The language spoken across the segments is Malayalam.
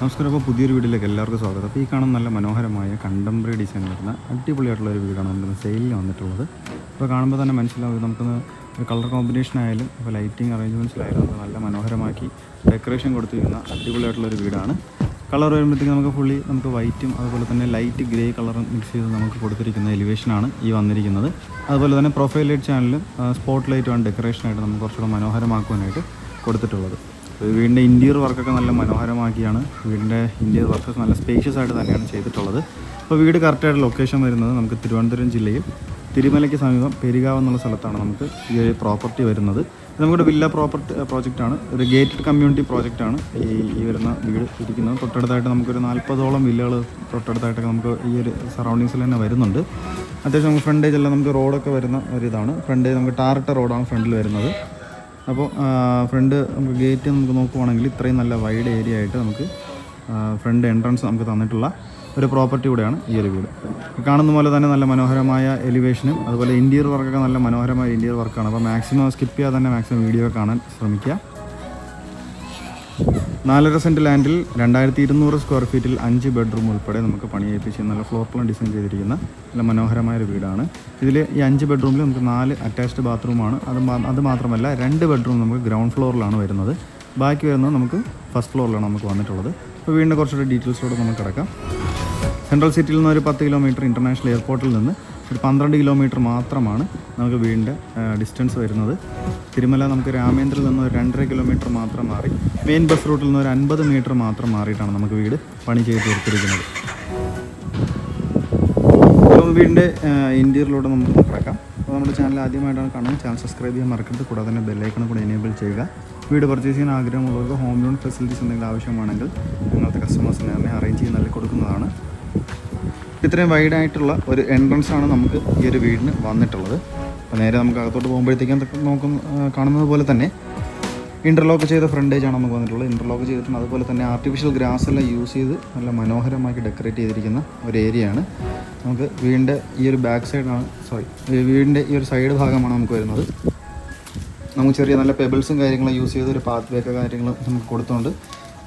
നമസ്കാരം. അപ്പോൾ പുതിയൊരു വീട്ടിലേക്ക് എല്ലാവർക്കും സ്വാഗതം. അപ്പോൾ ഈ കാണുന്ന നല്ല മനോഹരമായ കണ്ടംപററി ഡിസൈൻ വരുന്ന അടിപൊളിയായിട്ടുള്ളൊരു വീടാണ് നമുക്ക് സെയിലിന് വന്നിട്ടുള്ളത്. അപ്പോൾ കാണുമ്പോൾ തന്നെ മനസ്സിലാവും നമുക്കൊന്ന് ഒരു കളർ കോമ്പിനേഷൻ ആയാലും ഇപ്പോൾ ലൈറ്റിംഗ് അറേഞ്ച്മെൻറ്റ്സിലായാലും നമുക്ക് നല്ല മനോഹരമാക്കി ഡെക്കറേഷൻ കൊടുത്തിരിക്കുന്ന അടിപൊളിയായിട്ടുള്ളൊരു വീടാണ്. കളർ വരുമ്പോഴത്തേക്ക് നമുക്ക് വൈറ്റും അതുപോലെ തന്നെ ലൈറ്റ് ഗ്രേ കളറും മിക്സ് ചെയ്ത് നമുക്ക് കൊടുത്തിരിക്കുന്ന എലിവേഷനാണ് ഈ വന്നിരിക്കുന്നത്. അതുപോലെ തന്നെ പ്രൊഫൈൽ ലൈറ്റ് ചാനലും സ്പോട്ട് ലൈറ്റുമാണ് ഡെക്കറേഷനായിട്ട് നമുക്ക് കുറച്ചുകൂടെ മനോഹരമാക്കുവാനായിട്ട് കൊടുത്തിട്ടുള്ളത്. വീടിൻ്റെ ഇൻറ്റീരിയർ വർക്കൊക്കെ നല്ല മനോഹരമാക്കിയാണ് വീടിൻ്റെ ഇൻറ്റീരിയർ വർക്കൊക്കെ നല്ല സ്പേഷ്യസ് ആയിട്ട് തന്നെയാണ് ചെയ്തിട്ടുള്ളത്. അപ്പോൾ വീട് കറക്റ്റായിട്ട് ലൊക്കേഷൻ വരുന്നത് നമുക്ക് തിരുവനന്തപുരം ജില്ലയിൽ തിരുമലയ്ക്ക് സമീപം പെരികാവ് എന്നുള്ള സ്ഥലത്താണ് നമുക്ക് ഈ ഒരു പ്രോപ്പർട്ടി വരുന്നത്. നമ്മുടെ വില്ല പ്രോജക്റ്റാണ്, ഒരു ഗേറ്റഡ് കമ്മ്യൂണിറ്റി പ്രോജക്റ്റാണ് ഈ വരുന്ന വീട് ഇരിക്കുന്നത്. തൊട്ടടുത്തായിട്ട് നമുക്കൊരു 40ഓളം വില്ലകൾ തൊട്ടടുത്തായിട്ടൊക്കെ നമുക്ക് ഈ ഒരു സറൗണ്ടിങ്സിൽ തന്നെ വരുന്നുണ്ട്. അത്യാവശ്യം നമുക്ക് ഫ്രണ്ടേജ് എല്ലാം നമുക്ക് റോഡൊക്കെ വരുന്ന ഒരിതാണ്. ഫ്രണ്ടേജ് നമുക്ക് ടാറിട്ട റോഡാണ് ഫ്രണ്ടിൽ വരുന്നത്. അപ്പോൾ ഫ്രണ്ട് നമുക്ക് ഗേറ്റ് നമുക്ക് നോക്കുവാണെങ്കിൽ ഇത്രയും നല്ല വൈഡ് ഏരിയ ആയിട്ട് നമുക്ക് ഫ്രണ്ട് എൻട്രൻസ് നമുക്ക് തന്നിട്ടുള്ള ഒരു പ്രോപ്പർട്ടി കൂടെയാണ് ഈ ഒരു വീട്. കാണുന്ന പോലെ തന്നെ നല്ല മനോഹരമായ എലിവേഷനും അതുപോലെ ഇൻറ്റീരിയർ വർക്കൊക്കെ നല്ല മനോഹരമായ ഇൻറ്റീരിയർ വർക്കാണ്. അപ്പോൾ മാക്സിമം സ്കിപ്പ് ചെയ്യാതെ തന്നെ മാക്സിമം വീഡിയോ കാണാൻ ശ്രമിക്കുക. 4.5 സെൻറ്റ് ലാൻഡിൽ 2200 സ്ക്വയർ ഫീറ്റിൽ 5 ബെഡ്റൂം ഉൾപ്പെടെ നമുക്ക് പണിയേൽപ്പിച്ച് നല്ല ഫ്ലോർ പ്ലാൻ ഡിസൈൻ ചെയ്തിരിക്കുന്ന നല്ല മനോഹരമായൊരു വീടാണ്. ഇതിൽ ഈ 5 ബെഡ്റൂമിൽ നമുക്ക് 4 അറ്റാച്ച്ഡ് ബാത്റൂമാണ്. അത് മാത്രമല്ല 2 ബെഡ്റൂം നമുക്ക് ഗ്രൗണ്ട് ഫ്ലോറിലാണ് വരുന്നത്. ബാക്കി വരുന്നത് നമുക്ക് ഫസ്റ്റ് ഫ്ലോറിലാണ് നമുക്ക് വന്നിട്ടുള്ളത്. അപ്പോൾ വീടിൻ്റെ കുറച്ചുകൂടി ഡീറ്റെയിൽസോടെ നമുക്ക് കിടക്കാം. സെൻട്രൽ സിറ്റിയിൽ നിന്ന് ഒരു 10 കിലോമീറ്റർ, ഇൻ്റർനാഷണൽ എയർപോർട്ടിൽ നിന്ന് ഒരു 12 കിലോമീറ്റർ മാത്രമാണ് നമുക്ക് വീടിൻ്റെ ഡിസ്റ്റൻസ് വരുന്നത്. തിരുമല നമുക്ക് രാമേന്ദ്രയിൽ നിന്ന് ഒരു 2.5 കിലോമീറ്റർ മാത്രം മാറി, മെയിൻ ബസ് റൂട്ടിൽ നിന്ന് ഒരു 50 മീറ്റർ മാത്രം മാറിയിട്ടാണ് നമുക്ക് വീട് പണി ചെയ്ത് തീർത്തിരിക്കുന്നത്. അപ്പോൾ വീടിൻ്റെ ഇൻറ്റീരിയറിലൂടെ നമുക്ക് കിടക്കാം. അപ്പോൾ നമ്മുടെ ചാനൽ ആദ്യമായിട്ടാണ് കാണുന്നത്, ചാനൽ സബ്സ്ക്രൈബ് ചെയ്യാൻ മറക്കരുത്. കൂടാതെ തന്നെ ബെല്ലൈക്കൺ കൂടെ എനേബിൾ ചെയ്യുക. വീട് പർച്ചേസ് ചെയ്യാൻ ആഗ്രഹമുള്ളവർക്ക് ഹോം ലോൺ ഫെസിലിറ്റീസ് എന്തെങ്കിലും ആവശ്യമാണെങ്കിൽ ഞങ്ങൾക്ക് കസ്റ്റമേഴ്സിനെ തന്നെ അറേഞ്ച് ചെയ്ത് നൽകി കൊടുക്കുന്നതാണ്. ഇത്രയും വൈഡായിട്ടുള്ള ഒരു എൻട്രൻസാണ് നമുക്ക് ഈ ഒരു വീടിന് വന്നിട്ടുള്ളത്. അപ്പോൾ നേരെ നമുക്ക് അകത്തോട്ട് പോകുമ്പോഴത്തേക്കും കാണുന്നത് പോലെ തന്നെ ഇൻ്റർലോക്ക് ചെയ്ത ഫ്രണ്ടേജാണ് നമുക്ക് വന്നിട്ടുള്ളത്. ഇൻ്റർലോക്ക് ചെയ്തിട്ടുണ്ട്. അതുപോലെ തന്നെ ആർട്ടിഫിഷ്യൽ ഗ്രാസ് എല്ലാം യൂസ് ചെയ്ത് നല്ല മനോഹരമാക്കി ഡെക്കറേറ്റ് ചെയ്തിരിക്കുന്ന ഒരു ഏരിയയാണ്. നമുക്ക് വീടിൻ്റെ ഈ ഒരു ബാക്ക് സൈഡാണ് വീടിൻ്റെ ഈ ഒരു സൈഡ് ഭാഗമാണ് നമുക്ക് വരുന്നത്. നമുക്ക് ചെറിയ നല്ല പെബിൾസും കാര്യങ്ങളും യൂസ് ചെയ്ത് ഒരു പാത്ത് വേക്കെ കാര്യങ്ങളും നമുക്ക് കൊടുത്തുകൊണ്ട്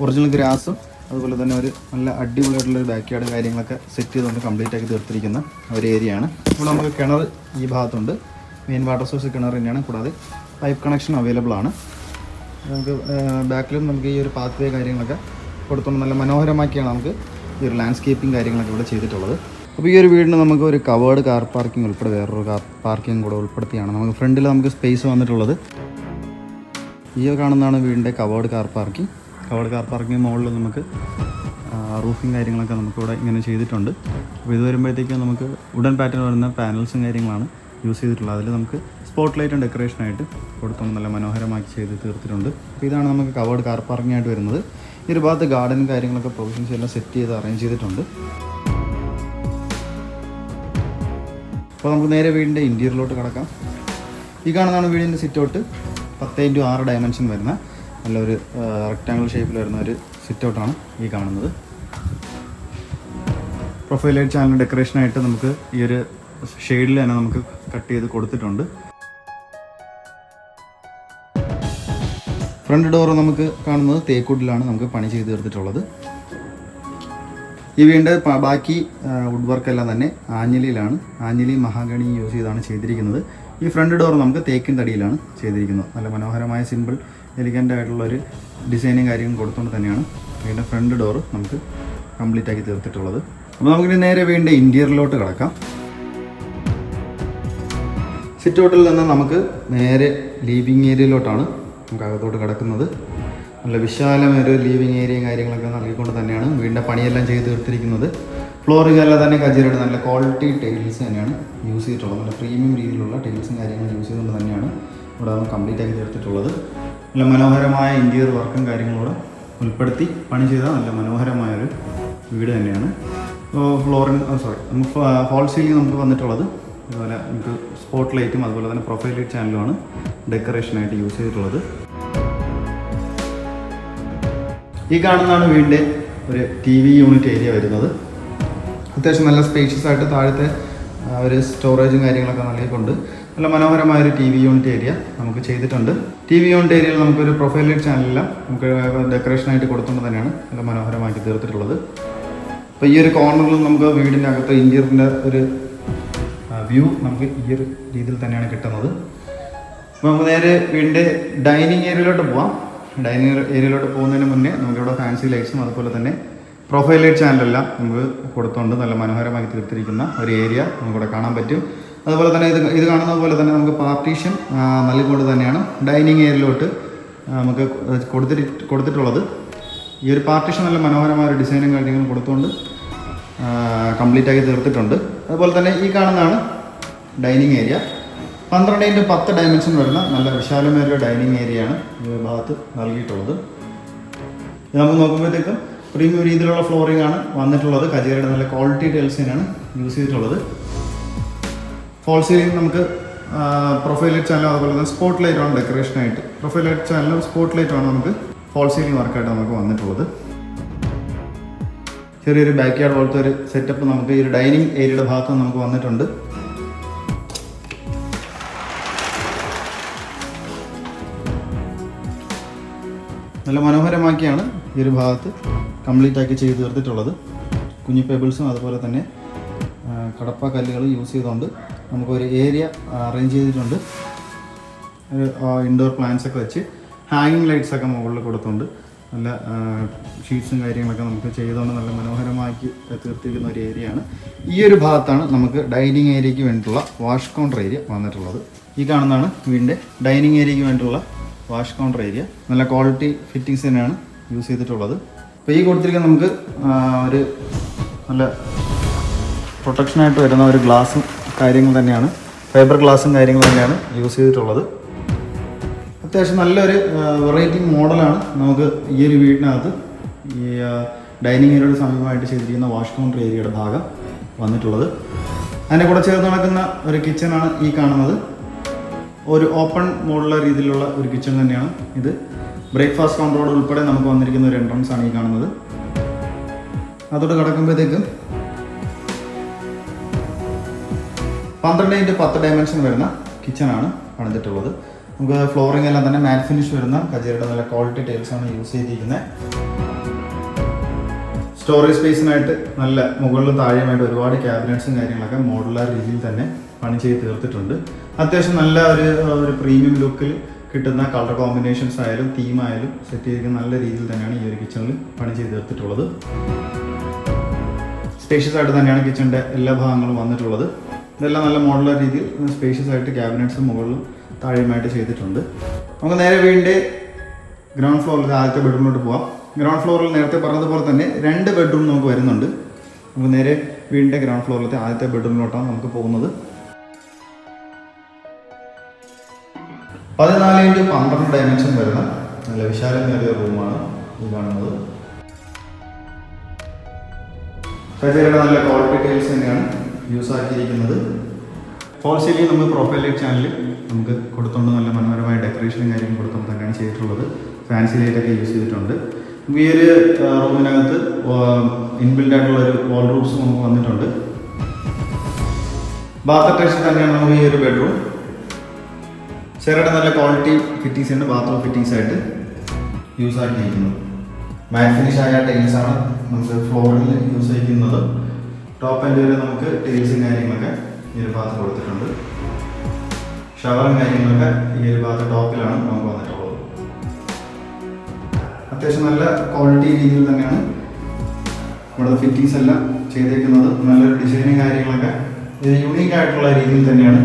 ഒറിജിനൽ ഗ്രാസും അതുപോലെ തന്നെ ഒരു നല്ല അടിപൊളിയായിട്ടുള്ളൊരു ബാക്ക് യാർഡും കാര്യങ്ങളൊക്കെ സെറ്റ് ചെയ്തുകൊണ്ട് കംപ്ലീറ്റ് ആക്കി തീർത്തിരിക്കുന്ന ഒരു ഏരിയയാണ്. ഇപ്പോൾ നമുക്ക് കിണർ ഈ ഭാഗത്തുണ്ട്. മെയിൻ വാട്ടർ സോഴ്സ് കിണർ തന്നെയാണ്. കൂടാതെ പൈപ്പ് കണക്ഷൻ അവൈലബിൾ ആണ്. നമുക്ക് ബാക്കിലും നമുക്ക് ഈ ഒരു പാത്ത് വേ കാര്യങ്ങളൊക്കെ കൊടുത്തുകൊണ്ട് നല്ല മനോഹരമാക്കിയാണ് നമുക്ക് ഈ ഒരു ലാൻഡ്സ്കേപ്പിംഗ് കാര്യങ്ങളൊക്കെ ഇവിടെ ചെയ്തിട്ടുള്ളത്. അപ്പോൾ ഈ ഒരു വീടിന് നമുക്ക് ഒരു കവേർഡ് കാർ പാർക്കിംഗ് ഉൾപ്പെടെ വേറൊരു കാർ പാർക്കിംഗ് കൂടെ ഉൾപ്പെടുത്തിയാണ് നമുക്ക് ഫ്രണ്ടിൽ നമുക്ക് സ്പേസ് വന്നിട്ടുള്ളത്. ഈ കാണുന്നതാണ് വീടിൻ്റെ covered car parking. Covered car parking മുകളിൽ നമുക്ക് റൂഫിങ് കാര്യങ്ങളൊക്കെ നമുക്കിവിടെ ഇങ്ങനെ ചെയ്തിട്ടുണ്ട്. അപ്പോൾ ഇത് വരുമ്പോഴത്തേക്കും നമുക്ക് വുഡൻ പാറ്റേൺ വരുന്ന പാനൽസും കാര്യങ്ങളാണ് യൂസ് ചെയ്തിട്ടുള്ളത്. അതിൽ നമുക്ക് സ്പോട്ട് ലൈറ്റും ഡെക്കറേഷനായിട്ട് കൊടുത്തുകൊണ്ട് നല്ല മനോഹരമാക്കി ചെയ്ത് തീർത്തിട്ടുണ്ട്. അപ്പോൾ ഇതാണ് നമുക്ക് കവേർഡ് കാർ പാർക്കിംഗ് ആയിട്ട് വരുന്നത്. ഈ ഒരു ഭാഗത്ത് ഗാർഡനും കാര്യങ്ങളൊക്കെ പ്രൊവിഷൻസ് എല്ലാം സെറ്റ് ചെയ്ത് അറേഞ്ച് ചെയ്തിട്ടുണ്ട്. അപ്പോൾ നമുക്ക് നേരെ വീടിൻ്റെ ഇൻറ്റീരിയറിലോട്ട് കിടക്കാം. ഈ കാണുന്നതാണ് വീടിൻ്റെ സിറ്റൗട്ട്. 10x6 ഡയമെൻഷൻ വരുന്ന നല്ലൊരു റെക്റ്റാങ്കിൾ ഷേപ്പിൽ വരുന്ന ഒരു സിറ്റൗട്ടാണ് ഈ കാണുന്നത്. പ്രൊഫൈൽ ലൈറ്റ് ചാനൽ ഡെക്കറേഷനായിട്ട് നമുക്ക് ഈ ഒരു ഷെയ്ഡിൽ തന്നെ നമുക്ക് കട്ട് ചെയ്ത് കൊടുത്തിട്ടുണ്ട്. ഫ്രണ്ട് ഡോർ നമുക്ക് കാണുന്നത് തേക്കുഡിലാണ് നമുക്ക് പണി ചെയ്ത് തീർത്തിട്ടുള്ളത്. ഈ വീടിൻ്റെ ബാക്കി വുഡ് വർക്കെല്ലാം തന്നെ ആഞ്ഞിലിയിലാണ്. ആഞ്ഞിലി മഹാഗണി യൂസ് ചെയ്താണ് ചെയ്തിരിക്കുന്നത്. ഈ ഫ്രണ്ട് ഡോർ നമുക്ക് തേക്കിൻ തടിയിലാണ് ചെയ്തിരിക്കുന്നത്. നല്ല മനോഹരമായ സിമ്പിൾ എലിഗൻ്റ് ആയിട്ടുള്ളൊരു ഡിസൈനും കാര്യങ്ങളും കൊടുത്തുകൊണ്ട് തന്നെയാണ് വീടിൻ്റെ ഫ്രണ്ട് ഡോർ നമുക്ക് കംപ്ലീറ്റ് ആക്കി തീർത്തിട്ടുള്ളത്. അപ്പോൾ നമുക്കിനി നേരെ വീടിൻ്റെ ഇൻറ്റീരിയറിലോട്ട് കിടക്കാം. സിറ്റൗട്ടിൽ നിന്ന് നമുക്ക് നേരെ ലീവിങ് ഏരിയയിലോട്ടാണ് നമുക്ക് അകത്തോട്ട് കിടക്കുന്നത്. നല്ല വിശാലമായൊരു ലീവിങ് ഏരിയയും കാര്യങ്ങളൊക്കെ നൽകിക്കൊണ്ട് തന്നെയാണ് വീടിൻ്റെ പണിയെല്ലാം ചെയ്ത് തീർത്തിരിക്കുന്നത്. ഫ്ലോറിംഗ് എല്ലാം തന്നെ കജീരയുടെ നല്ല ക്വാളിറ്റി ടൈൽസ് തന്നെയാണ് യൂസ് ചെയ്തിട്ടുള്ളത്. നല്ല പ്രീമിയം രീതിയിലുള്ള ടൈൽസും കാര്യങ്ങളും യൂസ് ചെയ്തുകൊണ്ട് തന്നെയാണ് ഇവിടെ കംപ്ലീറ്റ് ആക്കി തീർത്തിട്ടുള്ളത്. നല്ല മനോഹരമായ ഇൻറ്റീരിയർ വർക്കും കാര്യങ്ങളോട് ഉൾപ്പെടുത്തി പണി ചെയ്ത നല്ല മനോഹരമായൊരു വീട് തന്നെയാണ്. നമുക്ക് ഫോൾ സീലിംഗ് നമുക്ക് വന്നിട്ടുള്ളത്. അതുപോലെ നമുക്ക് സ്പോട്ട് ലൈറ്റും അതുപോലെ തന്നെ പ്രൊഫൈൽ ലൈറ്റ് ചാനലുമാണ് ഡെക്കറേഷനായിട്ട് യൂസ് ചെയ്തിട്ടുള്ളത്. ഈ കാണുന്നതാണ് വീടിൻ്റെ ഒരു TV യൂണിറ്റ് ഏരിയ വരുന്നത്. അത്യാവശ്യം നല്ല സ്പേഷ്യസ് ആയിട്ട് താഴത്തെ ഒരു സ്റ്റോറേജും കാര്യങ്ങളൊക്കെ നൽകിക്കൊണ്ട് നല്ല മനോഹരമായൊരു ടി വി യൂണിറ്റ് ഏരിയ നമുക്ക് ചെയ്തിട്ടുണ്ട്. ടി വി യൂണിറ്റ് ഏരിയയിൽ നമുക്കൊരു പ്രൊഫൈൽ ലൈറ്റ് ചാനലെല്ലാം നമുക്ക് ഡെക്കറേഷനായിട്ട് കൊടുത്തുകൊണ്ട് തന്നെയാണ് നല്ല മനോഹരമാക്കി തീർത്തിട്ടുള്ളത്. അപ്പോൾ ഈ ഒരു കോർണറിൽ നമുക്ക് വീടിൻ്റെ അകത്ത് ഇൻറ്റീരിയറിൻ്റെ ഒരു വ്യൂ നമുക്ക് ഈ ഒരു രീതിയിൽ തന്നെയാണ് കിട്ടുന്നത്. അപ്പോൾ നമുക്ക് നേരെ വീടിൻ്റെ ഡൈനിങ് ഏരിയയിലോട്ട് പോവാം. ഡൈനിങ് ഏരിയയിലോട്ട് പോകുന്നതിന് മുന്നേ നമുക്കിവിടെ ഫാൻസി ലൈറ്റ്സും അതുപോലെ തന്നെ പ്രൊഫൈൽ ലൈറ്റ് ചാനലെല്ലാം നമുക്ക് കൊടുത്തുകൊണ്ട് നല്ല മനോഹരമായി തീർത്തിരിക്കുന്ന ഒരു ഏരിയ നമുക്കിവിടെ കാണാൻ പറ്റും. അതുപോലെ തന്നെ ഇത് കാണുന്നത് പോലെ തന്നെ നമുക്ക് പാർട്ടീഷൻ നൽകിക്കൊണ്ട് തന്നെയാണ് ഡൈനിങ് ഏരിയയിലോട്ട് നമുക്ക് കൊടുത്തിട്ടുള്ളത്. ഈ ഒരു പാർട്ടീഷൻ നല്ല മനോഹരമായ ഒരു ഡിസൈനും കാര്യങ്ങളും കൊടുത്തുകൊണ്ട് കംപ്ലീറ്റ് ആക്കി തീർത്തിട്ടുണ്ട്. അതുപോലെ തന്നെ ഈ കാണുന്നതാണ് ഡൈനിങ് ഏരിയ. 12x10 ഡയമെൻഷൻ വരുന്ന നല്ല വിശാലമേറിയ ഡൈനിങ് ഏരിയയാണ് ഈ ഭാഗത്ത് നൽകിയിട്ടുള്ളത്. ഇത് നമുക്ക് നോക്കുമ്പോഴത്തേക്കും പ്രീമിയം രീതിയിലുള്ള ഫ്ലോറിംഗ് ആണ് വന്നിട്ടുള്ളത്. കജേരയുടെ നല്ല ക്വാളിറ്റി ടൈൽസിനാണ് യൂസ് ചെയ്തിട്ടുള്ളത്. ഫോൾ സീലിംഗ് നമുക്ക് പ്രൊഫൈൽ ലൈറ്റ് ചാനലും അതുപോലെ തന്നെ സ്പോട്ട് ലൈറ്റാണ് ഡെക്കറേഷനായിട്ട്. പ്രൊഫൈൽ ലൈറ്റ് ചാനലും സ്പോട്ട് ലൈറ്റാണ് നമുക്ക് ഫോൾ സീലിംഗ് വർക്കായിട്ട് നമുക്ക് വന്നിട്ടുള്ളത്. ചെറിയൊരു ബാക്ക് യാർഡ് പോലത്തെ ഒരു സെറ്റപ്പ് നമുക്ക് ഈ ഒരു ഡൈനിങ് ഏരിയയുടെ ഭാഗത്ത് നമുക്ക് വന്നിട്ടുണ്ട്. നല്ല മനോഹരമാക്കിയാണ് ഈ ഒരു ഭാഗത്ത് കംപ്ലീറ്റ് ആക്കി ചെയ്ത് തീർത്തിട്ടുള്ളത്. കുഞ്ഞു പെബിൾസും അതുപോലെ തന്നെ കടപ്പ കല്ലുകൾ യൂസ് ചെയ്തുകൊണ്ട് നമുക്കൊരു ഏരിയ അറേഞ്ച് ചെയ്തിട്ടുണ്ട്. ഒരു ഇൻഡോർ പ്ലാന്റ്സ് ഒക്കെ വെച്ച് ഹാങ്ങിങ് ലൈറ്റ്സ് ഒക്കെ മുകളിൽ കൊടുത്തുകൊണ്ട് നല്ല ഷീറ്റ്സും കാര്യങ്ങളൊക്കെ നമുക്ക് ചെയ്തുകൊണ്ട് നല്ല മനോഹരമാക്കി തീർത്തിരിക്കുന്ന ഒരു ഏരിയയാണ്. ഈ ഒരു ഭാഗത്താണ് നമുക്ക് ഡൈനിങ് ഏരിയയ്ക്ക് വേണ്ടിയിട്ടുള്ള വാഷ് കൗണ്ടർ ഏരിയ വന്നിട്ടുള്ളത്. ഈ കാണുന്നതാണ് വീടിൻ്റെ ഡൈനിങ് ഏരിയയ്ക്ക് വേണ്ടിയിട്ടുള്ള വാഷ് കൗണ്ടർ ഏരിയ. നല്ല ക്വാളിറ്റി ഫിറ്റിങ്സ് തന്നെയാണ് യൂസ് ചെയ്തിട്ടുള്ളത്. അപ്പോൾ ഈ കൊടുത്തിരിക്കുന്ന നമുക്ക് ഒരു നല്ല പ്രൊട്ടക്ഷനായിട്ട് വരുന്ന ഒരു ഗ്ലാസും കാര്യങ്ങൾ തന്നെയാണ്, ഫൈബർ ഗ്ലാസും കാര്യങ്ങൾ തന്നെയാണ് യൂസ് ചെയ്തിട്ടുള്ളത്. അത്യാവശ്യം നല്ലൊരു വെറൈറ്റി മോഡലാണ് നമുക്ക് ഈ ഒരു വീടിനകത്ത് ഈ ഡൈനിങ് ഏരിയയുടെ സമീപമായിട്ട് ചെയ്തിരിക്കുന്ന വാഷ് കൗണ്ടർ ഏരിയയുടെ ഭാഗം വന്നിട്ടുള്ളത്. അതിൻ്റെ കൂടെ ചേർന്ന് നടക്കുന്ന ഒരു കിച്ചണാണ് ഈ കാണുന്നത്. ഒരു ഓപ്പൺ മോഡുള്ള രീതിയിലുള്ള ഒരു കിച്ചൺ തന്നെയാണ് ഇത്. ബ്രേക്ക്ഫാസ്റ്റ് കൗണ്ടറോട് ഉൾപ്പെടെ നമുക്ക് വന്നിരിക്കുന്ന ഒരു എൻട്രൻസ് ആണ് ഈ കാണുന്നത്. അതോട് കിടക്കുമ്പോഴത്തേക്കും 12x10 ഡയമെൻഷൻ വരുന്ന കിച്ചണാണ് പണിതിട്ടുള്ളത്. നമുക്ക് ഫ്ലോറിംഗ് എല്ലാം തന്നെ മാറ്റ് ഫിനിഷ് വരുന്ന കജേരയുടെ നല്ല ക്വാളിറ്റി ടൈൽസാണ് യൂസ് ചെയ്തിരിക്കുന്നത്. സ്റ്റോറേജ് സ്പേസിനായിട്ട് നല്ല മുകളിലും താഴെയുമായിട്ട് ഒരുപാട് ക്യാബിനറ്റ്സും കാര്യങ്ങളൊക്കെ മോഡുലാർ രീതിയിൽ തന്നെ പണി ചെയ്ത് തീർത്തിട്ടുണ്ട്. അത്യാവശ്യം നല്ല ഒരു പ്രീമിയം ലുക്കിൽ കിട്ടുന്ന കളർ കോമ്പിനേഷൻസ് ആയാലും തീമായാലും സെറ്റ് ചെയ്തിരിക്കുന്ന നല്ല രീതിയിൽ തന്നെയാണ് ഈ ഒരു കിച്ചണിൽ പണി ചെയ്ത് തീർത്തിട്ടുള്ളത്. സ്പേഷ്യസ് ആയിട്ട് തന്നെയാണ് കിച്ചണിൻ്റെ എല്ലാ ഭാഗങ്ങളും വന്നിട്ടുള്ളത്. ഇതെല്ലാം നല്ല മോഡുലാർ രീതിയിൽ സ്പേഷ്യസ് ആയിട്ട് ക്യാബിനറ്റ്സും മുകളിലും താഴെയുമായിട്ട് ചെയ്തിട്ടുണ്ട്. നമുക്ക് നേരെ വീടിൻ്റെ ഗ്രൗണ്ട് ഫ്ലോറിൽ ആദ്യത്തെ ബെഡ്റൂമിലോട്ട് പോവാം. ഗ്രൗണ്ട് ഫ്ലോറിൽ നേരത്തെ പറഞ്ഞതുപോലെ തന്നെ 2 ബെഡ്റൂം നമുക്ക് വരുന്നുണ്ട്. നമുക്ക് നേരെ വീടിൻ്റെ ഗ്രൗണ്ട് ഫ്ലോറിലത്തെ ആദ്യത്തെ ബെഡ്റൂമിലോട്ടാണ് നമുക്ക് പോകുന്നത്. 14x12 ഡയമെൻഷൻ വരുന്ന നല്ല വിശാലമേറിയ റൂമാണ് ഈ കാണുന്നത്. കജേരയുടെ നല്ല ക്വാളിറ്റി ടൈൽസ് തന്നെയാണ് യൂസ് ആക്കിയിരിക്കുന്നത്. ഫോൾ സീലിംഗ് നമ്മൾ പ്രൊഫൈൽ ലൈറ്റ് ചാനലിൽ നമുക്ക് കൊടുത്തുകൊണ്ട് നല്ല മനോഹരമായ ഡെക്കറേഷനും കാര്യങ്ങളും കൊടുത്തുകൊണ്ട് തന്നെയാണ് ചെയ്തിട്ടുള്ളത്. ഫാൻസി ലൈറ്റൊക്കെ യൂസ് ചെയ്തിട്ടുണ്ട്. ഈ ഒരു റൂമിനകത്ത് ഇൻബിൽഡ് ആയിട്ടുള്ള ഒരു വാൾഡ്രോബ്സ് നമുക്ക് വന്നിട്ടുണ്ട്. ബാത്ത് അറ്റാച്ച്ഡ് തന്നെയാണ് നമുക്ക് ഈ ഒരു ബെഡ്റൂം. ചെറുടെ നല്ല ക്വാളിറ്റി ഫിറ്റിങ്സ് ഉണ്ട് ബാത്റൂം ഫിറ്റിങ്സ് ആയിട്ട് യൂസ് ആക്കിയിരിക്കുന്നത്. മാറ്റ് ഫിനിഷ് ആയ ടൈൽസാണ് നമുക്ക് ഫ്ലോറിൽ യൂസ് ചെയ്യുന്നത്. ടോപ്പ് ആൻഡ് വരെ നമുക്ക് ടൈൽസും കാര്യങ്ങളൊക്കെ ഈ ഒരു ഭാഗത്ത് കൊടുത്തിട്ടുണ്ട്. ഷവറും കാര്യങ്ങളൊക്കെ ഈ ഒരു ഭാഗത്ത് ടോപ്പിലാണ് നമുക്ക് വന്നിട്ടുള്ളത്. അത്യാവശ്യം നല്ല ക്വാളിറ്റി രീതിയിൽ തന്നെയാണ് ഇവിടുത്തെ ഫിറ്റിങ്സ് എല്ലാം ചെയ്തേക്കുന്നത്. നല്ലൊരു ഡിസൈനും കാര്യങ്ങളൊക്കെ ഇത് യൂണീക്ക് ആയിട്ടുള്ള രീതിയിൽ തന്നെയാണ്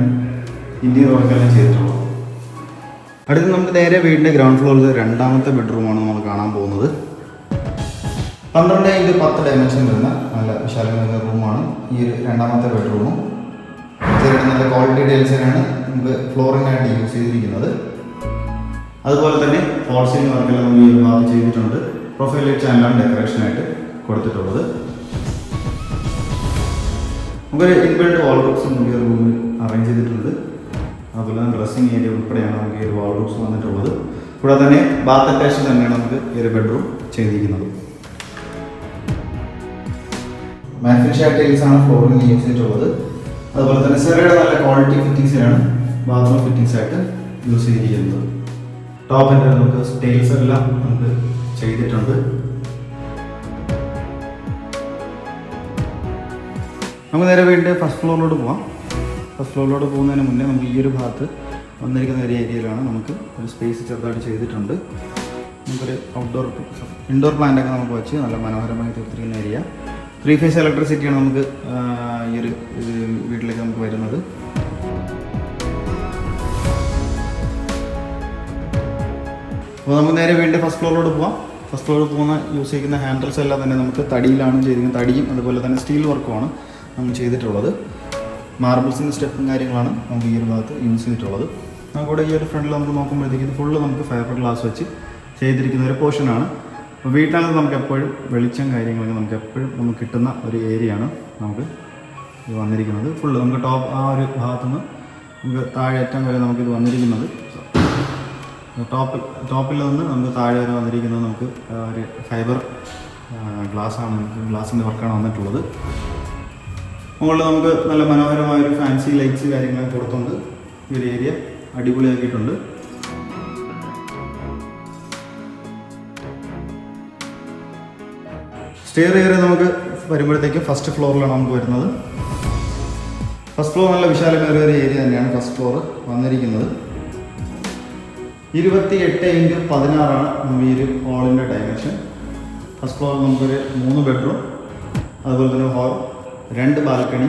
ഇന്റീരിയർ വർക്കെല്ലാം ചെയ്തിട്ടുള്ളത്. അടുത്ത് നമുക്ക് നേരെ വീടിൻ്റെ ഗ്രൗണ്ട് ഫ്ലോറിൽ രണ്ടാമത്തെ ബെഡ്റൂമാണ് നമ്മൾ കാണാൻ പോകുന്നത്. 12x10 ഡയമെൻഷൻ വരുന്ന നല്ല വിശാലമായ റൂമാണ് ഈ ഒരു രണ്ടാമത്തെ ബെഡ്റൂമും. നല്ല ക്വാളിറ്റി ടൈൽസിനാണ് നമുക്ക് ഫ്ലോറിംഗായിട്ട് യൂസ് ചെയ്തിരിക്കുന്നത്. അതുപോലെ തന്നെ ഫോൾ സീലിംഗ് വർക്കെല്ലാം നമ്മൾ ഈ ഭാഗത്ത് ചെയ്തിട്ടുണ്ട്. പ്രൊഫൈൽ ലൈറ്റ് ചാനലാണ് ഡെക്കറേഷനായിട്ട് കൊടുത്തിട്ടുള്ളത്. നമുക്കൊരു ഇൻബിൽഡ് വാൾഡ്രോബ്സും ഈ റൂമിൽ അറേഞ്ച് ചെയ്തിട്ടുണ്ട്. അതുപോലെ തന്നെ ഡ്രസ്സിംഗ് ഏരിയ ഉൾപ്പെടെയാണ് നമുക്ക് ഈ ഒരു വാൾഡ്രോബ്സ് വന്നിട്ടുള്ളത്. കൂടാതെ തന്നെ ബാത്ത് അറ്റാച്ച് തന്നെയാണ് നമുക്ക് ഈ ഒരു ബെഡ്റൂം ചെയ്തിരിക്കുന്നത്. മാറ്റ് ഫിനിഷ് ടൈൽസാണ് ഫ്ലോറിംഗ് യൂസ് ചെയ്തിട്ടുള്ളത്. അതുപോലെ തന്നെ സെറയുടെ നല്ല ക്വാളിറ്റി ഫിറ്റിങ്സിലാണ് ബാത്റൂം ഫിറ്റിങ്സ് ആയിട്ട് യൂസ് ചെയ്തിരിക്കുന്നത്. ടോപ്പിൻ്റെ നമുക്ക് സ്റ്റെയിൽസ് എല്ലാം നമുക്ക് ചെയ്തിട്ടുണ്ട്. നമുക്ക് നേരെ വീടിൻ്റെ ഫസ്റ്റ് ഫ്ലോറിലോട്ട് പോകാം. ഫസ്റ്റ് ഫ്ലോറിലോട്ട് പോകുന്നതിന് മുന്നേ നമുക്ക് ഈ ഒരു ഭാഗത്ത് വന്നിരിക്കുന്ന ഒരു ഏരിയയിലാണ് നമുക്ക് ഒരു സ്പേസ് ചെറുതായിട്ട് ചെയ്തിട്ടുണ്ട്. നമുക്കൊരു ഇൻഡോർ പ്ലാന്റൊക്കെ നമുക്ക് വെച്ച് നല്ല മനോഹരമായി തീർത്തിരിക്കുന്ന ഏരിയ. 3 ഫേസ് ഇലക്ട്രിസിറ്റിയാണ് നമുക്ക് ഈ ഒരു വീട്ടിലേക്ക് നമുക്ക് വരുന്നത്. അപ്പോൾ നമുക്ക് നേരെ വീണ്ടും ഫസ്റ്റ് ഫ്ലോറിലോട്ട് പോകാം. ഫസ്റ്റ് ഫ്ലോറിൽ പോകുന്ന യൂസ് ചെയ്യുന്ന ഹാൻഡിൽസ് എല്ലാം തന്നെ നമുക്ക് തടിയിലാണ് ചെയ്തിരിക്കുന്നത്. തടിയും അതുപോലെ തന്നെ സ്റ്റീൽ വർക്കുമാണ് നമ്മൾ ചെയ്തിട്ടുള്ളത്. മാർബിൾസിൻ്റെ സ്റ്റെപ്പും കാര്യങ്ങളാണ് നമുക്ക് ഈ ഒരു ഭാഗത്ത് യൂസ് ചെയ്തിട്ടുള്ളത്. നമുക്കിവിടെ ഈ ഒരു ഫ്രണ്ടിൽ നമുക്ക് നോക്കുമ്പോഴത്തേക്ക് ഇത് ഫുള്ള് നമുക്ക് ഫൈബർ ഗ്ലാസ് വെച്ച് ചെയ്തിരിക്കുന്ന ഒരു പോർഷനാണ്. അപ്പോൾ വീട്ടിനകത്ത് നമുക്ക് എപ്പോഴും വെളിച്ചം കാര്യങ്ങളൊക്കെ നമുക്ക് എപ്പോഴും നമുക്ക് കിട്ടുന്ന ഒരു ഏരിയയാണ് നമുക്ക് ഇത് വന്നിരിക്കുന്നത്. ഫുള്ള് നമുക്ക് ആ ഒരു ഭാഗത്തുനിന്ന് നമുക്ക് താഴെ അറ്റം വരെ നമുക്കിത് വന്നിരിക്കുന്നത്. ടോപ്പിൽ നിന്ന് നമുക്ക് താഴെ വരെ വന്നിരിക്കുന്നത് നമുക്ക് ഒരു ഫൈബർ ഗ്ലാസ്സാണ്, നമുക്ക് ഗ്ലാസിൻ്റെ വർക്കാണ് വന്നിട്ടുള്ളത്. മുകളിൽ നമുക്ക് നല്ല മനോഹരമായൊരു ഫാൻസി ലൈറ്റ്സ് കാര്യങ്ങളൊക്കെ കൊടുത്തുകൊണ്ട് ഈ ഒരു ഏരിയ അടിപൊളിയാക്കിയിട്ടുണ്ട്. സ്റ്റെയർ കയറി നമുക്ക് വരുമ്പോഴത്തേക്കും ഫസ്റ്റ് ഫ്ലോറിലാണ് നമുക്ക് വരുന്നത്. ഫസ്റ്റ് ഫ്ലോർ നല്ല വിശാലമേറിയ ഒരു ഏരിയ തന്നെയാണ് ഫസ്റ്റ് ഫ്ലോർ വന്നിരിക്കുന്നത്. 28x16 നമുക്ക് ഈ ഒരു ഹാളിൻ്റെ ഡയമെൻഷൻ. ഫസ്റ്റ് ഫ്ലോറിൽ നമുക്കൊരു 3 ബെഡ്റൂം, അതുപോലെ തന്നെ ഹാൾ, 2 ബാൽക്കണി,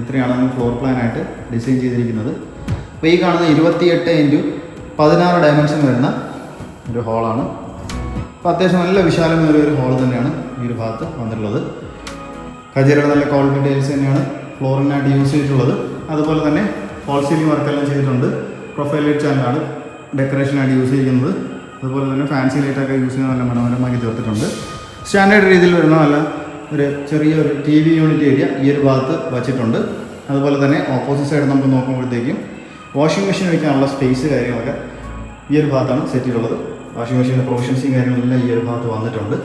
ഇത്രയാണ് നമ്മൾ ഫ്ലോർ പ്ലാനായിട്ട് ഡിസൈൻ ചെയ്തിരിക്കുന്നത്. അപ്പോൾ ഈ കാണുന്ന 28x16 ഡയമെൻഷൻ വരുന്ന ഒരു ഹാളാണ്. അപ്പോൾ അത്യാവശ്യം നല്ല വിശാലമേറിയ ഒരു ഹാൾ തന്നെയാണ് ഈ ഒരു ഭാഗത്ത് വന്നിട്ടുള്ളത്. കജേരയുടെ നല്ല ക്വാളിറ്റി ടൈൽസ് തന്നെയാണ് ഫ്ലോറിനായിട്ട് യൂസ് ചെയ്തിട്ടുള്ളത്. അതുപോലെ തന്നെ ഫോൾ സീലിംഗ് വർക്കെല്ലാം ചെയ്തിട്ടുണ്ട്. പ്രൊഫൈൽ ലൈറ്റ് ചാനലാണ് ഡെക്കറേഷനായിട്ട് യൂസ് ചെയ്യുന്നത്. അതുപോലെ തന്നെ ഫാൻസി ലൈറ്റൊക്കെ യൂസ് ചെയ്യുന്ന നല്ല മനോഹരമാക്കി തീർത്തിട്ടുണ്ട്. സ്റ്റാൻഡേർഡ് രീതിയിൽ വരുന്ന നല്ല ഒരു ചെറിയൊരു TV യൂണിറ്റ് ഏരിയ ഈ ഒരു ഭാഗത്ത് വച്ചിട്ടുണ്ട്. അതുപോലെ തന്നെ ഓപ്പോസിറ്റ് സൈഡ് നമുക്ക് നോക്കുമ്പോഴത്തേക്കും വാഷിംഗ് മെഷീൻ വയ്ക്കാനുള്ള സ്പേസ് കാര്യങ്ങളൊക്കെ ഈ ഒരു ഭാഗത്താണ് സെറ്റ് ചെയ്തിട്ടുള്ളത്. വാഷിംഗ് മെഷീൻ്റെ പ്രൊവിഷൻസും കാര്യങ്ങളെല്ലാം ഈ ഒരു ഭാഗത്ത് വന്നിട്ടുണ്ട്.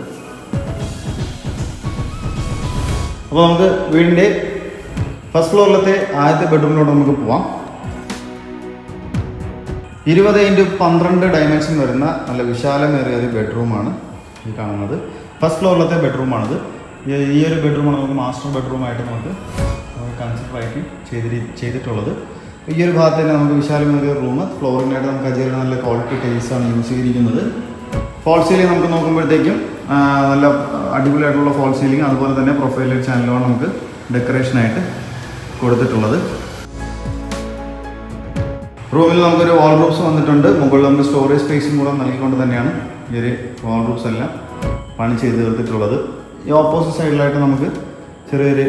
അപ്പോൾ നമുക്ക് വീടിൻ്റെ ഫസ്റ്റ് ഫ്ലോറിലത്തെ ആദ്യത്തെ ബെഡ്റൂമിലോട്ട് നമുക്ക് പോവാം. 20x12 ഡയമെൻഷൻ വരുന്ന നല്ല വിശാലമേറിയ ഒരു ബെഡ്റൂമാണ് ഈ കാണുന്നത്. ഫസ്റ്റ് ഫ്ലോറിലത്തെ ബെഡ്റൂമാണിത്. ഈ ഒരു ബെഡ്റൂമാണ് നമുക്ക് മാസ്റ്റർ ബെഡ്റൂമായിട്ട് നമുക്ക് കൺസിഡർ ആയിട്ട് ചെയ്തിട്ടുള്ളത്. ഈ ഒരു ഭാഗത്ത് തന്നെ നമുക്ക് വിശാലമേറിയ റൂം. ഫ്ലോറിനായിട്ട് നമുക്ക് അജീറിന് നല്ല ക്വാളിറ്റി ടൈൽസാണ് യൂസ് ചെയ്തിരിക്കുന്നത്. ഫോൾ സീലിംഗ് നമുക്ക് നോക്കുമ്പോഴത്തേക്കും നല്ല അടിപൊളിയായിട്ടുള്ള ഫോൾ സീലിംഗ്, അതുപോലെ തന്നെ പ്രൊഫൈൽ ലൈറ്റ് ചാനലുമാണ് നമുക്ക് ഡെക്കറേഷനായിട്ട് കൊടുത്തിട്ടുള്ളത്. റൂമിൽ നമുക്കൊരു വാൾ റൂംസ് വന്നിട്ടുണ്ട്. മുകളിൽ നമുക്ക് സ്റ്റോറേജ് സ്പേസും കൂടെ നൽകിക്കൊണ്ട് തന്നെയാണ് ഈ ഒരു വാൾ റൂംസ് എല്ലാം പണി ചെയ്ത് തീർത്തിട്ടുള്ളത്. ഈ ഓപ്പോസിറ്റ് സൈഡിലായിട്ട് നമുക്ക് ചെറിയൊരു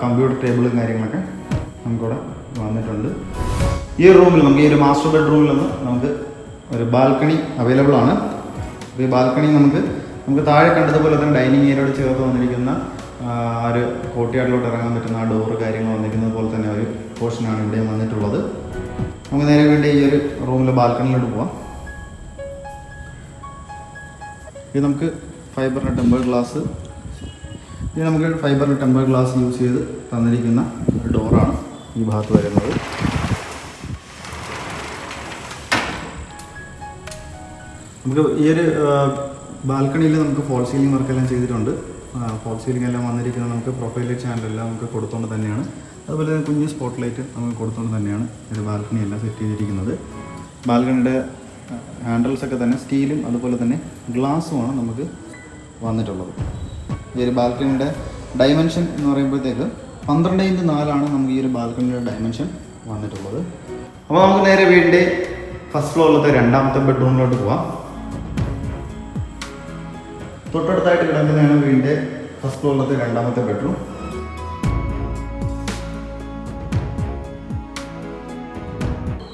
കമ്പ്യൂട്ടർ ടേബിളും കാര്യങ്ങളൊക്കെ നമുക്കിവിടെ വന്നിട്ടുണ്ട്. ഈ ഒരു റൂമിൽ നമുക്ക് ഈ ഒരു മാസ്റ്റർ ബെഡ്റൂമിൽ നിന്ന് നമുക്ക് ഒരു ബാൽക്കണി അവൈലബിൾ ആണ്. അപ്പോൾ ഈ ബാൽക്കണി നമുക്ക് താഴെ കണ്ടതുപോലെ തന്നെ ഡൈനിങ് ഏരിയയോട് ചേർത്ത് വന്നിരിക്കുന്ന ഒരു കോർട്ട്യാർഡിലോട്ട് ഇറങ്ങാൻ പറ്റുന്ന ആ ഡോറ് കാര്യങ്ങൾ വന്നിരിക്കുന്നത് പോലെ തന്നെ ഒരു പോർഷനാണ് ഇവിടെയും വന്നിട്ടുള്ളത്. നമുക്ക് നേരെ വേണ്ടി ഈ ഒരു റൂമിലെ ബാൽക്കണിയിലോട്ട് പോവാം. ഇത് നമുക്ക് ഫൈബറിൻ്റെ ടെമ്പർ ഗ്ലാസ് യൂസ് ചെയ്ത് തന്നിരിക്കുന്ന ഒരു ഡോറാണ് ഈ ഭാഗത്ത് വരുന്നത്. നമുക്ക് ഈ ഒരു ബാൽക്കണിയിൽ നമുക്ക് ഫോൾ സീലിംഗ് വർക്കെല്ലാം ചെയ്തിട്ടുണ്ട്. ഫോൾ സീലിംഗ് എല്ലാം വന്നിരിക്കുന്നത് നമുക്ക് പ്രൊഫൈൽ ലൈറ്റ് ചാനലെല്ലാം നമുക്ക് കൊടുത്തുകൊണ്ട് തന്നെയാണ്. അതുപോലെ തന്നെ കുഞ്ഞ് സ്പോട്ട് ലൈറ്റ് നമുക്ക് കൊടുത്തുകൊണ്ട് തന്നെയാണ് ഒരു ബാൽക്കണി എല്ലാം സെറ്റ് ചെയ്തിരിക്കുന്നത്. ബാൽക്കണിയുടെ ഹാൻഡിൽസൊക്കെ തന്നെ സ്റ്റീലും അതുപോലെ തന്നെ ഗ്ലാസ്സുമാണ് നമുക്ക് വന്നിട്ടുള്ളത്. ഈ ഒരു ബാൽക്കണിയുടെ ഡയമെൻഷൻ എന്ന് പറയുമ്പോഴത്തേക്ക് 12x4 നമുക്ക് ഈ ഒരു ബാൽക്കണിയുടെ ഡയമെൻഷൻ വന്നിട്ടുള്ളത്. അപ്പോൾ നമുക്ക് നേരെ വീടിൻ്റെ ഫസ്റ്റ് ഫ്ലോറിലത്തെ രണ്ടാമത്തെ ബെഡ്റൂമിലോട്ട് പോവാം. തൊട്ടടുത്തായിട്ട് കിടക്കുന്നതാണ് വീടിൻ്റെ ഫസ്റ്റ് ഫ്ലോറിലത്തെ രണ്ടാമത്തെ ബെഡ്റൂം.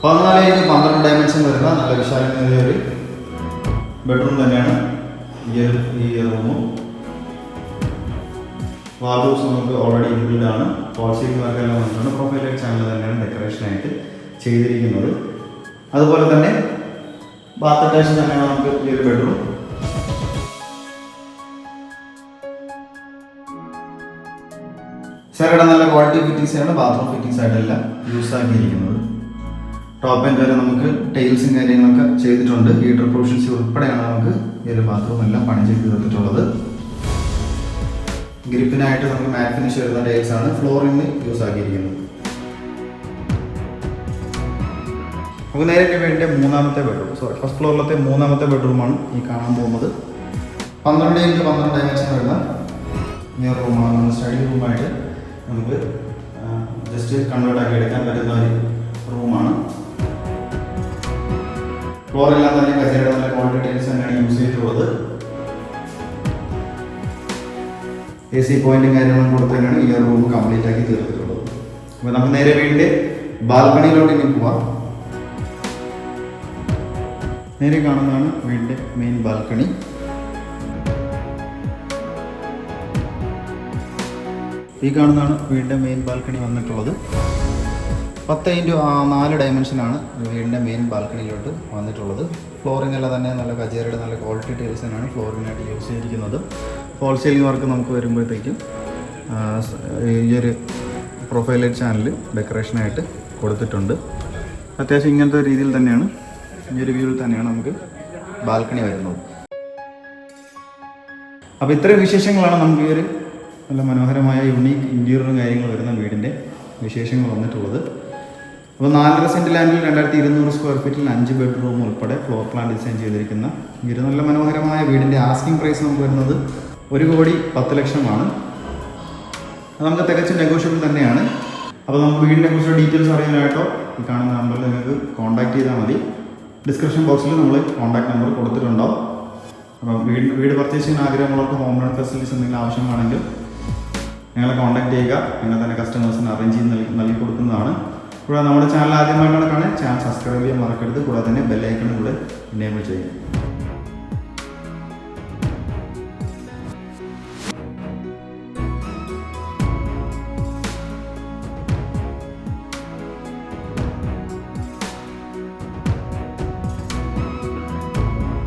14x12 ഡയമെൻഷൻ വരുന്ന നല്ല വിശാലമേറിയ ഒരു ബെഡ്റൂം തന്നെയാണ് ഈ റൂമും. വാർഡ്രോബ്സ് നമുക്ക് ഓൾറെഡി ഇൻക്ലൂഡ് ആണ്. ഫോൾ സീലിംഗ് വർക്കെല്ലാം വന്നിട്ടുണ്ട്. പ്രൊഫൈൽ ലൈറ്റ് ചാനൽ തന്നെയാണ് ഡെക്കറേഷനായിട്ട് ചെയ്തിരിക്കുന്നത്. അതുപോലെ തന്നെ ബാത്ത് അറ്റാച്ച് തന്നെയാണ് നമുക്ക് ഈ ഒരു ബെഡ്റൂം. സാറിയുടെ നല്ല ക്വാളിറ്റി ഫിറ്റിങ്സാണ് ബാത്റൂം ഫിറ്റിങ്സ് ആയിട്ടെല്ലാം യൂസ് ആക്കിയിരിക്കുന്നത്. ടോപ്പ് എൻഡ് വരെ നമുക്ക് ടൈൽസും കാര്യങ്ങളൊക്കെ ചെയ്തിട്ടുണ്ട്. ഹീറ്റർ പ്രൊവിഷൻസ് ഉൾപ്പെടെയാണ് നമുക്ക് ഈ ഒരു ബാത്റൂം എല്ലാം പണി ചെയ്ത് തീർത്തിട്ടുള്ളത്. ഗ്രിപ്പിനായിട്ട് നമുക്ക് മാറ്റ് ഫിനിഷ് വരുന്ന ടൈൽസ് ആണ് ഫ്ലോറിന് യൂസ് ആക്കിയിരിക്കുന്നത്. നമുക്ക് നേരെ വേണ്ട മൂന്നാമത്തെ ബെഡ്റൂം, ഫസ്റ്റ് ഫ്ലോറിലത്തെ മൂന്നാമത്തെ ബെഡ്റൂമാണ് ഈ കാണാൻ പോകുന്നത്. 12x12 ഡയമെൻഷൻ വരുന്ന ഈ റൂമാണ്. നമ്മൾ സ്റ്റഡി റൂമായിട്ട് നമുക്ക് ജസ്റ്റ് കൺവേർട്ട് ആക്കി എടുക്കാൻ പറ്റുന്ന ഒരു റൂമാണ്. ഫ്ലോറെല്ലാം തന്നെ കസേരയുടെ നല്ല ക്വാളിറ്റി ടൈൽസ് തന്നെയാണ് യൂസ് ചെയ്തിട്ടുള്ളത്. AC പോയിന്റും കാര്യങ്ങളും കൊടുത്ത് തന്നെയാണ് ഈ റൂം കംപ്ലീറ്റ് ആക്കി തീർത്തിട്ടുള്ളത്. അപ്പോൾ നമുക്ക് നേരെ വീടിൻ്റെ ബാൽക്കണിയിലോട്ട് ഇനി പോവാം. നേരെ കാണുന്നതാണ് വീടിൻ്റെ മെയിൻ ബാൽക്കണി. ഈ കാണുന്നതാണ് വീടിൻ്റെ മെയിൻ ബാൽക്കണി വന്നിട്ടുള്ളത്. 10x4 ഡയമെൻഷനാണ് വീടിൻ്റെ മെയിൻ ബാൽക്കണിയിലോട്ട് വന്നിട്ടുള്ളത്. ഫ്ലോറിംഗ് എല്ലാം തന്നെ നല്ല കജേരയുടെ നല്ല ക്വാളിറ്റി ടൈൽസ് തന്നെയാണ് ഫ്ലോറിങ്ങിനായിട്ട് യൂസ് ചെയ്തിരിക്കുന്നത്. ഫോൾ സീലിംഗ് വർക്ക് നമുക്ക് വരുമ്പോഴത്തേക്കും ഈ ഒരു പ്രൊഫൈൽ ലൈറ്റ് ചാനൽ ഡെക്കറേഷനായിട്ട് കൊടുത്തിട്ടുണ്ട്. അത്യാവശ്യം ഇങ്ങനത്തെ രീതിയിൽ തന്നെയാണ്, ഈ ഒരു വ്യൂവിൽ തന്നെയാണ് നമുക്ക് ബാൽക്കണി വരുന്നത്. അപ്പോൾ ഇത്രയും വിശേഷങ്ങളാണ് നമുക്ക് ഈ ഒരു നല്ല മനോഹരമായ യൂണീക്ക് ഇൻറ്റീരിയറും കാര്യങ്ങളും വരുന്ന വീടിൻ്റെ വിശേഷങ്ങൾ വന്നിട്ടുള്ളത്. അപ്പോൾ 4.5 സെൻറ്റ് ലാൻഡിൽ 2200 സ്ക്വയർ ഫീറ്റിൽ 5 ബെഡ്റൂം ഉൾപ്പെടെ ഫ്ലോർ പ്ലാൻ ഡിസൈൻ ചെയ്തിരിക്കുന്ന ഈ ഒരു നല്ല മനോഹരമായ വീടിൻ്റെ ആസ്കിംഗ് പ്രൈസ് നമുക്ക് വരുന്നത് 1,10,00,000 അത് നമുക്ക് തികച്ചും നെഗോഷ്യബിൾ തന്നെയാണ്. അപ്പോൾ നമുക്ക് വീടിനെ കുറിച്ചുള്ള ഡീറ്റെയിൽസ് അറിയാനായിട്ടോ ഈ കാണുന്ന നമ്പറിൽ നിങ്ങൾക്ക് കോൺടാക്ട് ചെയ്താൽ മതി. ഡിസ്ക്രിപ്ഷൻ ബോക്സിൽ നമ്മൾ കോൺടാക്ട് നമ്പർ കൊടുത്തിട്ടുണ്ടാവും. അപ്പോൾ വീട് പർച്ചേസ് ചെയ്യാൻ ആഗ്രഹമുള്ളവർക്ക് ഹോം ലോൺ ഫെസിലിറ്റീസ് എന്തെങ്കിലും ആവശ്യമാണെങ്കിൽ ഞങ്ങളെ കോൺടാക്ട് ചെയ്യുക. ഞങ്ങൾ തന്നെ കസ്റ്റമേഴ്സിന് അറേഞ്ച് ചെയ്ത് നൽകി കൊടുക്കുന്നതാണ്. കൂടാതെ നമ്മുടെ ചാനൽ ആദ്യമായിട്ടാണ് കാണുക, ചാനൽ സബ്സ്ക്രൈബ് ചെയ്യാൻ മറക്കരുത്. കൂടാതെ തന്നെ ബെൽ ഐക്കണും കൂടെ എനേബിൾ ചെയ്യുക.